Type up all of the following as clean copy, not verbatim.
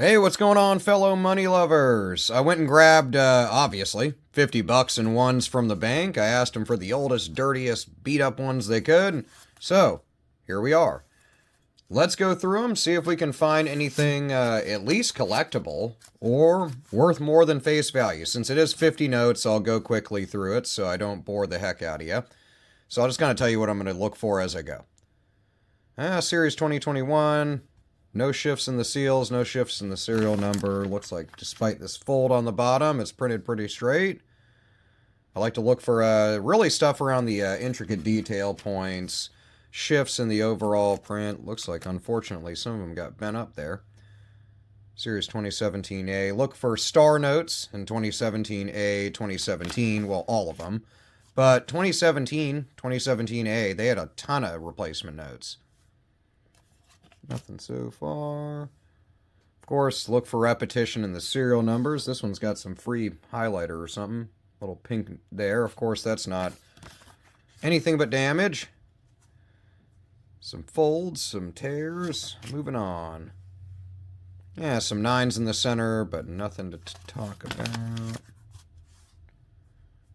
Hey, what's going on, fellow money lovers? I went and grabbed, obviously, 50 bucks in ones from the bank. I asked them for the oldest, dirtiest, beat up ones they could. So, here we are. Let's go through them, see if we can find anything at least collectible or worth more than face value. Since it is 50 notes, I'll go quickly through it so I don't bore the heck out of you. So, I'll just kind of tell you what I'm going to look for as I go. Series 2021. No shifts in the seals, no shifts in the serial number. Looks like despite this fold on the bottom, it's printed pretty straight. I like to look for really stuff around the intricate detail points, shifts in the overall print. Looks like, unfortunately, some of them got bent up there. Series 2017A. Look for star notes in 2017A, 2017, well, all of them. But 2017A, they had a ton of replacement notes. Nothing so far. Of course, look for repetition in the serial numbers. This one's got some free highlighter or something. Little pink there. Of course, that's not anything but damage. Some folds, some tears. Moving on. Yeah, some nines in the center, but nothing to talk about.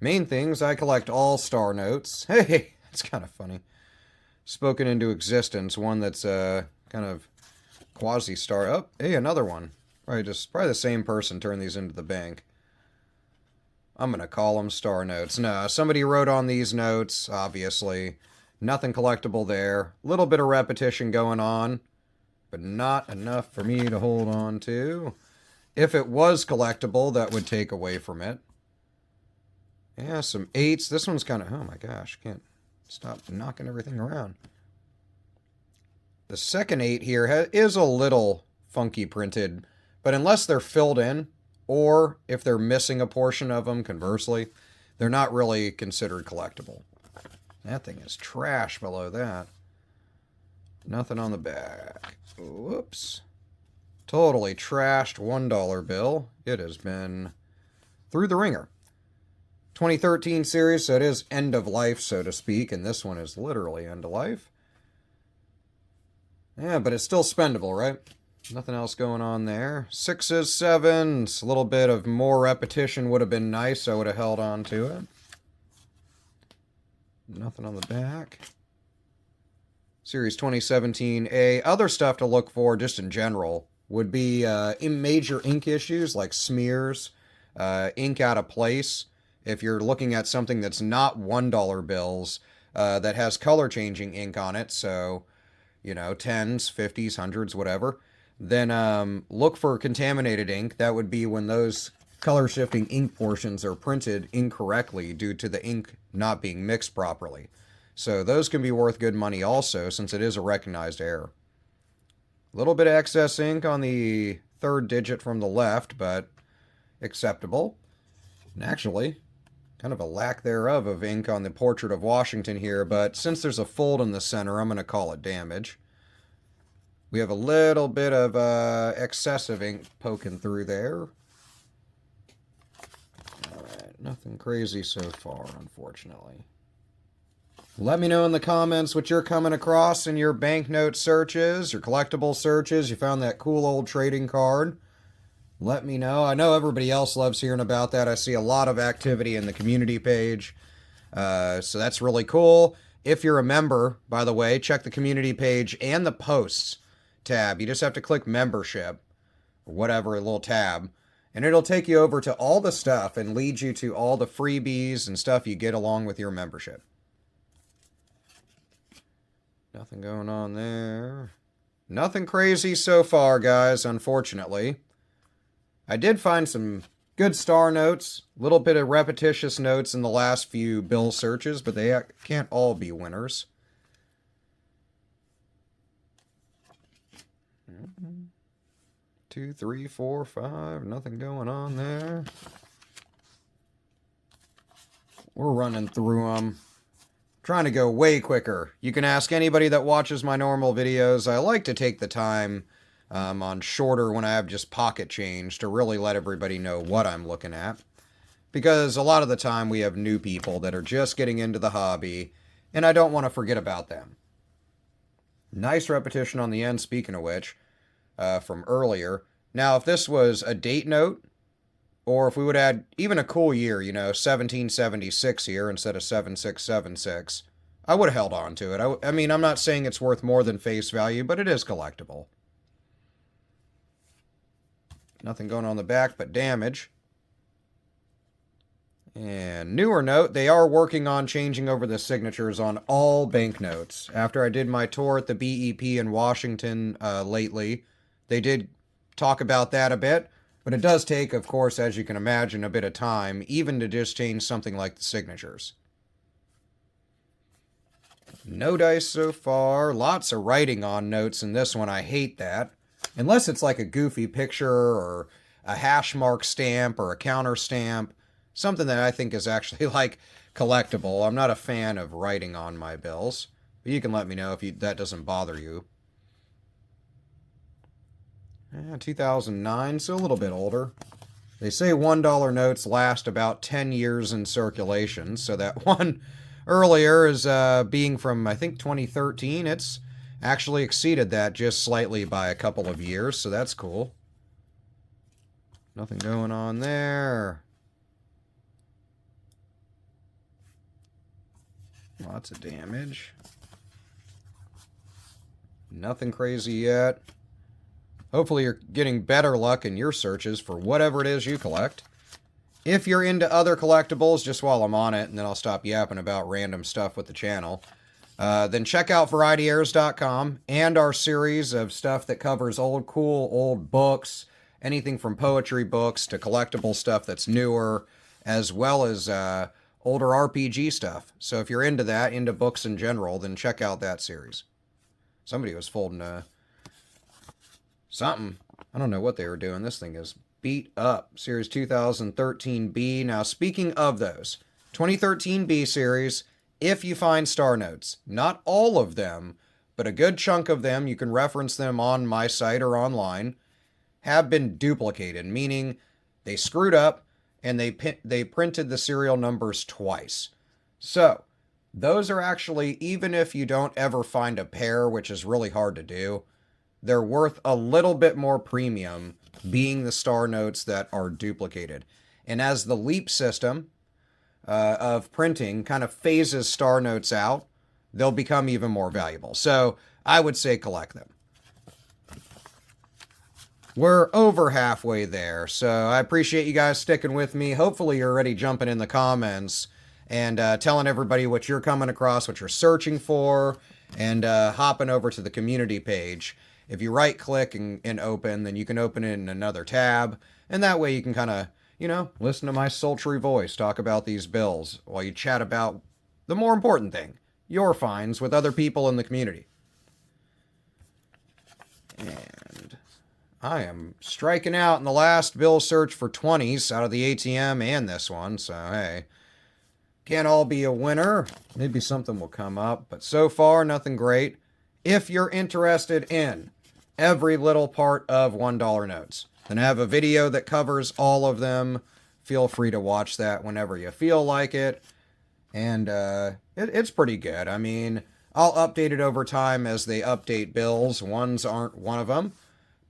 Main things, I collect all star notes. Hey, that's kind of funny. Spoken into existence. One that's kind of quasi-star. Oh, hey, another one. Probably the same person turned these into the bank. I'm going to call them star notes. No, somebody wrote on these notes, obviously. Nothing collectible there. Little bit of repetition going on, but not enough for me to hold on to. If it was collectible, that would take away from it. Yeah, some eights. This one's kind of, oh my gosh, can't stop knocking everything around. The second 8 here is a little funky printed, but unless they're filled in, or if they're missing a portion of them, conversely, they're not really considered collectible. That thing is trash below that. Nothing on the back. Whoops. Totally trashed $1 bill. It has been through the ringer. 2013 series, so it is end of life, so to speak, and this one is literally end of life. Yeah, but it's still spendable, right? Nothing else going on there. Sixes, sevens, a little bit of more repetition would have been nice. I would have held on to it. Nothing on the back. Series 2017A. Other stuff to look for, just in general, would be in major ink issues like smears, ink out of place. If you're looking at something that's not $1 bills, that has color changing ink on it, so, you know, 10s, 50s, 100s, whatever, then look for contaminated ink. That would be when those color shifting ink portions are printed incorrectly due to the ink not being mixed properly. So those can be worth good money also, since it is a recognized error. A little bit of excess ink on the third digit from the left, but acceptable. And actually, kind of a lack thereof of ink on the portrait of Washington here, but since there's a fold in the center, I'm going to call it damage. We have a little bit of excessive ink poking through there. Alright, nothing crazy so far, unfortunately. Let me know in the comments what you're coming across in your banknote searches, your collectible searches. You found that cool old trading card. Let me know. I know everybody else loves hearing about that. I see a lot of activity in the community page. So that's really cool. If you're a member, by the way, check the community page and the posts tab. You just have to click membership, or whatever, a little tab, and it'll take you over to all the stuff and lead you to all the freebies and stuff you get along with your membership. Nothing going on there. Nothing crazy so far, guys, unfortunately. I did find some good star notes, a little bit of repetitious notes in the last few bill searches, but they can't all be winners. Two, three, four, five. Nothing going on there. We're running through them. Trying to go way quicker. You can ask anybody that watches my normal videos. I like to take the time on shorter when I have just pocket change to really let everybody know what I'm looking at. Because a lot of the time we have new people that are just getting into the hobby, and I don't want to forget about them. Nice repetition on the end, speaking of which, from earlier. Now, if this was a date note, or if we would add even a cool year, 1776 here instead of 7676, I would have held on to it. I mean, I'm not saying it's worth more than face value, but it is collectible. Nothing going on the back but damage. And newer note, they are working on changing over the signatures on all banknotes. After I did my tour at the BEP in Washington lately, they did talk about that a bit. But it does take, of course, as you can imagine, a bit of time, even to just change something like the signatures. No dice so far. Lots of writing on notes in this one. I hate that. Unless it's like a goofy picture or a hash mark stamp or a counter stamp. Something that I think is actually like collectible. I'm not a fan of writing on my bills. But you can let me know if that doesn't bother you. 2009, so a little bit older. They say $1 notes last about 10 years in circulation. So that one earlier is being from, I think, 2013. It's actually exceeded that just slightly by a couple of years. So that's cool. Nothing going on there. Lots of damage. Nothing crazy yet. Hopefully you're getting better luck in your searches for whatever it is you collect. If you're into other collectibles, just while I'm on it, and then I'll stop yapping about random stuff with the channel, then check out VarietyErrors.com and our series of stuff that covers old books, anything from poetry books to collectible stuff that's newer, as well as older RPG stuff. So if you're into that, into books in general, then check out that series. Somebody was folding something. I don't know what they were doing. This thing is beat up. Series 2013B. Now, speaking of those, 2013B series, if you find star notes, not all of them, but a good chunk of them, you can reference them on my site or online, have been duplicated, meaning they screwed up and they printed the serial numbers twice. So, those are actually, even if you don't ever find a pair, which is really hard to do, they're worth a little bit more premium, being the star notes that are duplicated. And as the leap system of printing kind of phases star notes out, they'll become even more valuable. So I would say collect them. We're over halfway there, so I appreciate you guys sticking with me. Hopefully you're already jumping in the comments and telling everybody what you're coming across, what you're searching for, and hopping over to the community page. If you right-click and open, then you can open it in another tab, and that way you can kind of, listen to my sultry voice talk about these bills while you chat about the more important thing, your finds with other people in the community. And I am striking out in the last bill search for 20s out of the ATM and this one, so hey, can't all be a winner. Maybe something will come up, but so far, nothing great. If you're interested in every little part of $1 notes, then I have a video that covers all of them. Feel free to watch that whenever you feel like it. And it's pretty good. I mean, I'll update it over time as they update bills. Ones aren't one of them.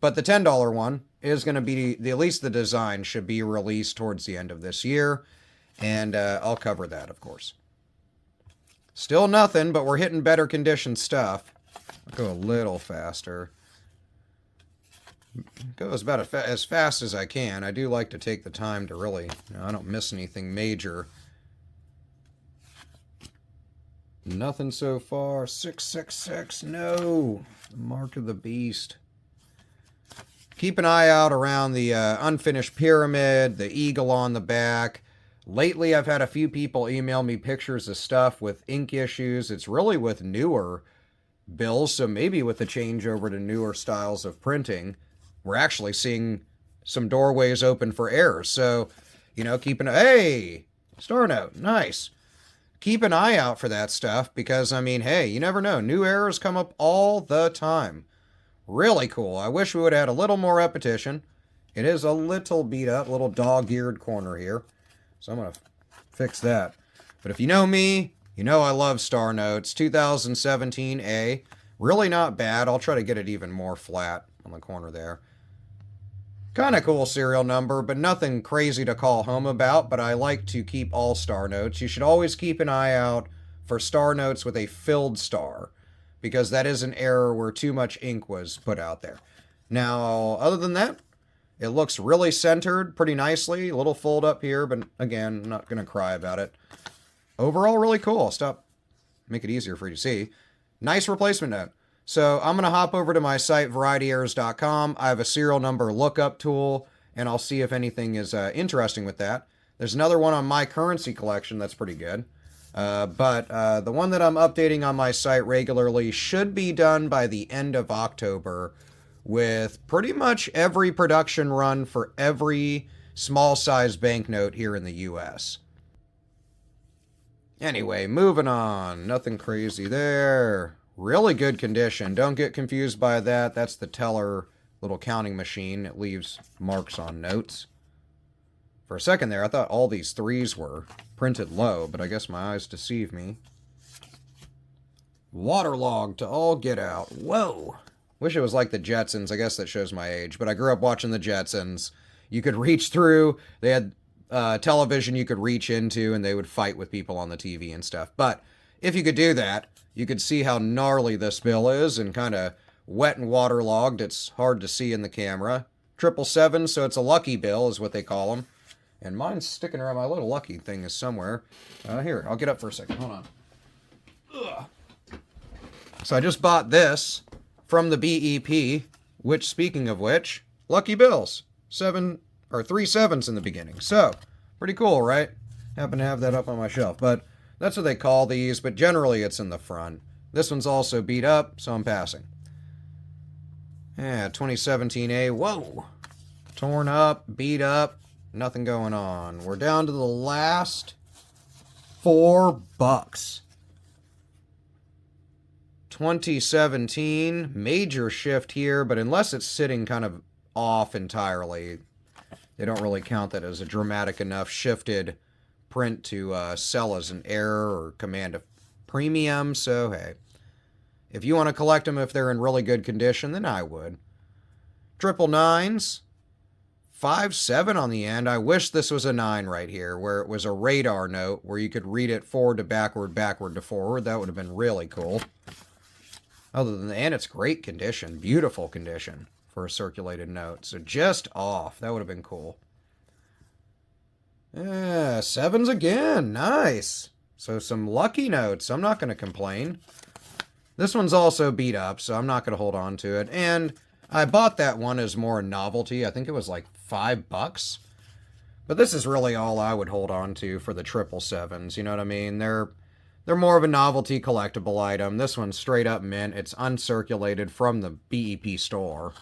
But the $10 one is going to be, at least the design should be released towards the end of this year. And I'll cover that, of course. Still nothing, but we're hitting better condition stuff. I'll go a little faster. Goes about as fast as I can. I do like to take the time to really, I don't miss anything major. Nothing so far. 666, no. The mark of the beast. Keep an eye out around the unfinished pyramid, the eagle on the back. Lately, I've had a few people email me pictures of stuff with ink issues. It's really with newer bills, so maybe with the changeover to newer styles of printing, we're actually seeing some doorways open for errors. So, keep an... Hey! Star note. Nice. Keep an eye out for that stuff because, hey, you never know. New errors come up all the time. Really cool. I wish we would have had a little more repetition. It is a little beat up, little dog-eared corner here. So I'm going to fix that. But if you know me, you know I love star notes. 2017A. Really not bad. I'll try to get it even more flat on the corner there. Kind of cool serial number, but nothing crazy to call home about, but I like to keep all star notes. You should always keep an eye out for star notes with a filled star, because that is an error where too much ink was put out there. Now, other than that, it looks really centered pretty nicely. A little fold up here, but again, I'm not going to cry about it. Overall, really cool. Make it easier for you to see. Nice replacement note. So I'm going to hop over to my site, varietyerrors.com. I have a serial number lookup tool, and I'll see if anything is interesting with that. There's another one on my currency collection that's pretty good. But the one that I'm updating on my site regularly should be done by the end of October, with pretty much every production run for every small size banknote here in the US. Anyway, moving on. Nothing crazy there. Really good condition. Don't get confused by that. That's the teller little counting machine. It leaves marks on notes. For a second there, I thought all these threes were printed low, but I guess my eyes deceive me. Waterlogged to all get out. Whoa. Wish it was like the Jetsons. I guess that shows my age, but I grew up watching the Jetsons. You could reach through. They had television you could reach into, and they would fight with people on the TV and stuff. But if you could do that, you could see how gnarly this bill is and kind of wet and waterlogged. It's hard to see in the camera. 777, so it's a lucky bill is what they call them. And mine's sticking around. My little lucky thing is somewhere. Here, I'll get up for a second. Hold on. Ugh. So I just bought this from the BEP, which, speaking of which, lucky bills. 3 sevens in the beginning. So, pretty cool, right? Happen to have that up on my shelf. But that's what they call these, but generally it's in the front. This one's also beat up, so I'm passing. Yeah, 2017A. Whoa! Torn up, beat up, nothing going on. We're down to the last $4. 2017, major shift here, but unless it's sitting kind of off entirely, they don't really count that as a dramatic enough shifted print to sell as an error or command a premium. So, hey, if you want to collect them if they're in really good condition, then I would. 999s, 5-7 on the end. I wish this was a 9 right here, where it was a radar note where you could read it forward to backward, backward to forward. That would have been really cool. Other than that, and it's great condition, beautiful condition for a circulated note. So just off. That would have been cool. Yeah, 7s again. Nice. So some lucky notes. I'm not going to complain. This one's also beat up, so I'm not going to hold on to it. And I bought that one as more a novelty. I think it was like $5. But this is really all I would hold on to for the 777s. You know what I mean? They're more of a novelty collectible item. This one's straight up mint. It's uncirculated from the BEP store.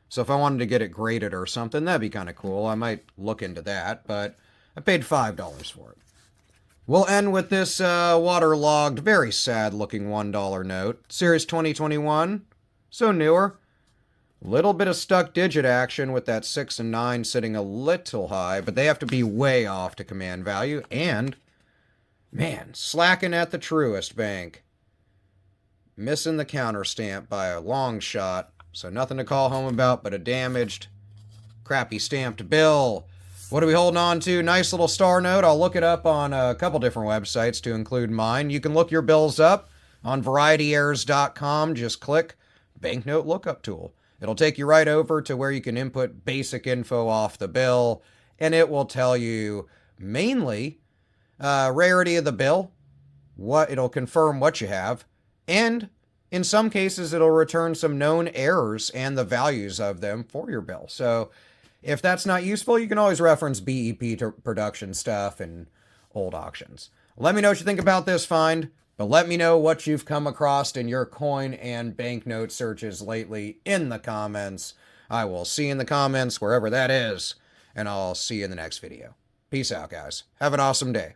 So if I wanted to get it graded or something, that'd be kind of cool. I might look into that, but I paid $5 for it. We'll end with this waterlogged, very sad-looking $1 note. Series 2021, so newer. Little bit of stuck digit action with that 6 and 9 sitting a little high, but they have to be way off to command value. And, man, slacking at the Truist Bank. Missing the counter stamp by a long shot. So nothing to call home about but a damaged, crappy stamped bill. What are we holding on to? Nice little star note. I'll look it up on a couple different websites to include mine. You can look your bills up on varietyerrors.com. Just click Banknote Lookup Tool. It'll take you right over to where you can input basic info off the bill, and it will tell you mainly rarity of the bill, it'll confirm what you have, and in some cases it'll return some known errors and the values of them for your bill. So if that's not useful, you can always reference BEP to production stuff and old auctions. Let me know what you think about this find, but let me know what you've come across in your coin and banknote searches lately in the comments. I will see you in the comments wherever that is, and I'll see you in the next video. Peace out, guys. Have an awesome day.